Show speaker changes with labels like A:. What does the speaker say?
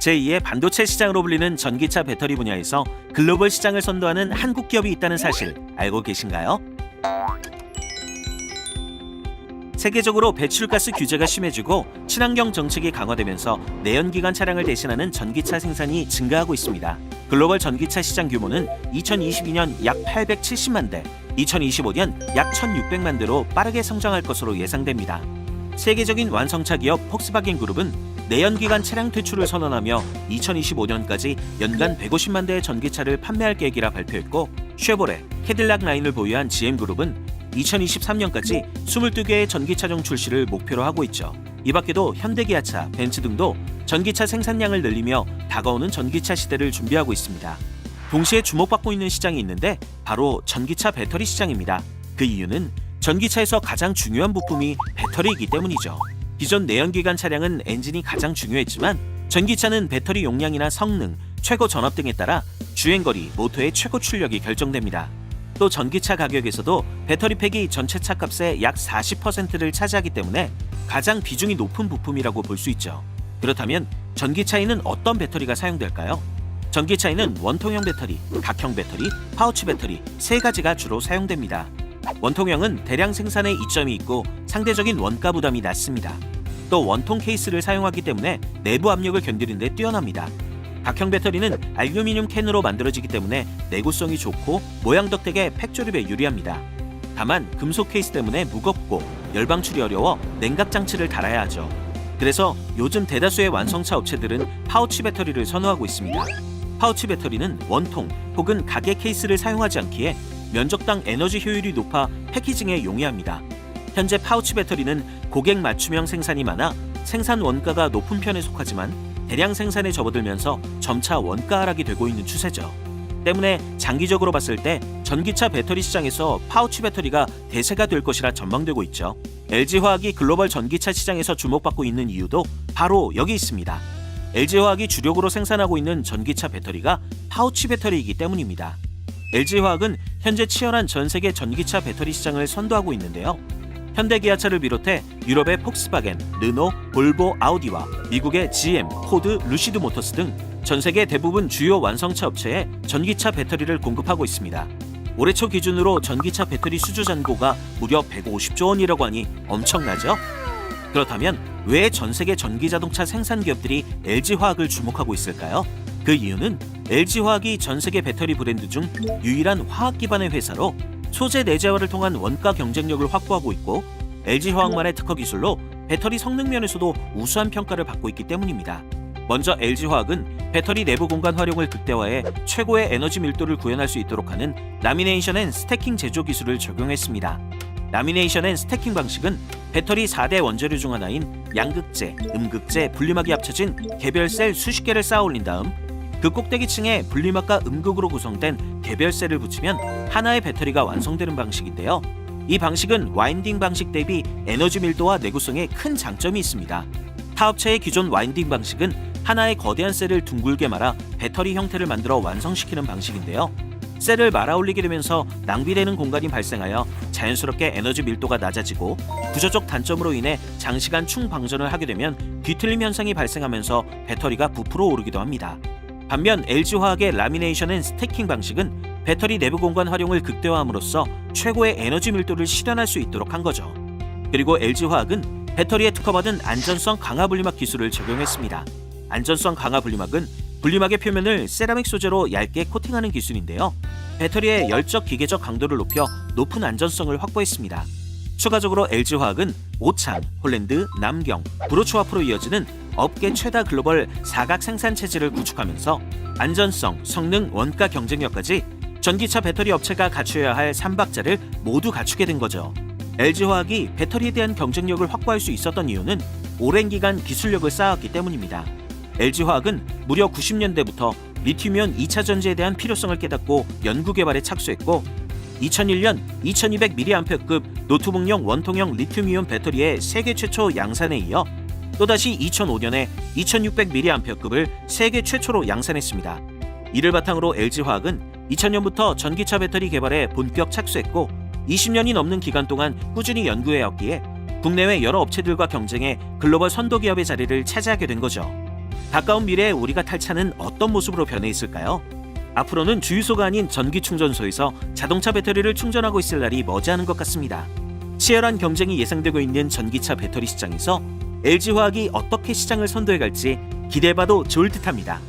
A: 제2의 반도체 시장으로 불리는 전기차 배터리 분야에서 글로벌 시장을 선도하는 한국 기업이 있다는 사실 알고 계신가요? 세계적으로 배출가스 규제가 심해지고 친환경 정책이 강화되면서 내연기관 차량을 대신하는 전기차 생산이 증가하고 있습니다. 글로벌 전기차 시장 규모는 2022년 약 870만 대, 2025년 약 1600만 대로 빠르게 성장할 것으로 예상됩니다. 세계적인 완성차 기업 폭스바겐 그룹은 내연기관 차량 퇴출을 선언하며 2025년까지 연간 150만 대의 전기차를 판매할 계획이라 발표했고, 쉐보레, 캐딜락 라인을 보유한 GM그룹은 2023년까지 22개의 전기차종 출시를 목표로 하고 있죠. 이 밖에도 현대기아차, 벤츠 등도 전기차 생산량을 늘리며 다가오는 전기차 시대를 준비하고 있습니다. 동시에 주목받고 있는 시장이 있는데 바로 전기차 배터리 시장입니다. 그 이유는 전기차에서 가장 중요한 부품이 배터리이기 때문이죠. 기존 내연기관 차량은 엔진이 가장 중요했지만 전기차는 배터리 용량이나 성능, 최고 전압 등에 따라 주행거리, 모터의 최고 출력이 결정됩니다. 또 전기차 가격에서도 배터리팩이 전체 차값의 약 40%를 차지하기 때문에 가장 비중이 높은 부품이라고 볼 수 있죠. 그렇다면 전기차에는 어떤 배터리가 사용될까요? 전기차에는 원통형 배터리, 각형 배터리, 파우치 배터리 세 가지가 주로 사용됩니다. 원통형은 대량 생산에 이점이 있고 상대적인 원가 부담이 낮습니다. 또 원통 케이스를 사용하기 때문에 내부 압력을 견디는 데 뛰어납니다. 각형 배터리는 알루미늄 캔으로 만들어지기 때문에 내구성이 좋고 모양 덕택에 팩 조립에 유리합니다. 다만 금속 케이스 때문에 무겁고 열방출이 어려워 냉각 장치를 달아야 하죠. 그래서 요즘 대다수의 완성차 업체들은 파우치 배터리를 선호하고 있습니다. 파우치 배터리는 원통 혹은 가게 케이스를 사용하지 않기에 면적당 에너지 효율이 높아 패키징에 용이합니다. 현재 파우치 배터리는 고객 맞춤형 생산이 많아 생산 원가가 높은 편에 속하지만 대량 생산에 접어들면서 점차 원가 하락이 되고 있는 추세죠. 때문에 장기적으로 봤을 때 전기차 배터리 시장에서 파우치 배터리가 대세가 될 것이라 전망되고 있죠. LG화학이 글로벌 전기차 시장에서 주목받고 있는 이유도 바로 여기 있습니다. LG화학이 주력으로 생산하고 있는 전기차 배터리가 파우치 배터리이기 때문입니다. LG화학은 현재 치열한 전 세계 전기차 배터리 시장을 선도하고 있는데요. 현대기아차를 비롯해 유럽의 폭스바겐, 르노, 볼보, 아우디와 미국의 GM, 포드, 루시드 모터스 등 전 세계 대부분 주요 완성차 업체에 전기차 배터리를 공급하고 있습니다. 올해 초 기준으로 전기차 배터리 수주 잔고가 무려 150조 원이라고 하니 엄청나죠? 그렇다면 왜 전 세계 전기자동차 생산 기업들이 LG화학을 주목하고 있을까요? 그 이유는 LG화학이 전 세계 배터리 브랜드 중 유일한 화학 기반의 회사로 소재 내재화를 통한 원가 경쟁력을 확보하고 있고, LG화학만의 특허 기술로 배터리 성능 면에서도 우수한 평가를 받고 있기 때문입니다. 먼저 LG화학은 배터리 내부 공간 활용을 극대화해 최고의 에너지 밀도를 구현할 수 있도록 하는 라미네이션 앤 스태킹 제조 기술을 적용했습니다. 라미네이션 앤 스태킹 방식은 배터리 4대 원재료 중 하나인 양극재, 음극재, 분리막이 합쳐진 개별 셀 수십 개를 쌓아 올린 다음 그 꼭대기층에 분리막과 음극으로 구성된 개별 셀을 붙이면 하나의 배터리가 완성되는 방식인데요. 이 방식은 와인딩 방식 대비 에너지 밀도와 내구성에 큰 장점이 있습니다. 타 업체의 기존 와인딩 방식은 하나의 거대한 셀을 둥글게 말아 배터리 형태를 만들어 완성시키는 방식인데요. 셀을 말아 올리게 되면서 낭비되는 공간이 발생하여 자연스럽게 에너지 밀도가 낮아지고, 구조적 단점으로 인해 장시간 충방전을 하게 되면 뒤틀림 현상이 발생하면서 배터리가 부풀어 오르기도 합니다. 반면 LG화학의 라미네이션 앤 스태킹 방식은 배터리 내부 공간 활용을 극대화함으로써 최고의 에너지 밀도를 실현할 수 있도록 한 거죠. 그리고 LG화학은 배터리에 특허받은 안전성 강화 분리막 기술을 적용했습니다. 안전성 강화 분리막은 분리막의 표면을 세라믹 소재로 얇게 코팅하는 기술인데요. 배터리의 열적 기계적 강도를 높여 높은 안전성을 확보했습니다. 추가적으로 LG화학은 오창, 홀랜드, 남경, 브로초 앞으로 이어지는 업계 최다 글로벌 사각 생산 체제를 구축하면서 안전성, 성능, 원가 경쟁력까지 전기차 배터리 업체가 갖춰야 할 3박자를 모두 갖추게 된 거죠. LG화학이 배터리에 대한 경쟁력을 확보할 수 있었던 이유는 오랜 기간 기술력을 쌓았기 때문입니다. LG화학은 무려 90년대부터 리튬이온 2차 전지에 대한 필요성을 깨닫고 연구 개발에 착수했고, 2001년 2200mAh급 노트북용 원통형 리튬이온 배터리의 세계 최초 양산에 이어 또다시 2005년에 2600mAh급을 세계 최초로 양산했습니다. 이를 바탕으로 LG화학은 2000년부터 전기차 배터리 개발에 본격 착수했고, 20년이 넘는 기간 동안 꾸준히 연구해왔기에 국내외 여러 업체들과 경쟁해 글로벌 선도 기업의 자리를 차지하게 된 거죠. 가까운 미래에 우리가 탈 차는 어떤 모습으로 변해 있을까요? 앞으로는 주유소가 아닌 전기 충전소에서 자동차 배터리를 충전하고 있을 날이 머지않은 것 같습니다. 치열한 경쟁이 예상되고 있는 전기차 배터리 시장에서 LG화학이 어떻게 시장을 선도해 갈지 기대해봐도 좋을 듯합니다.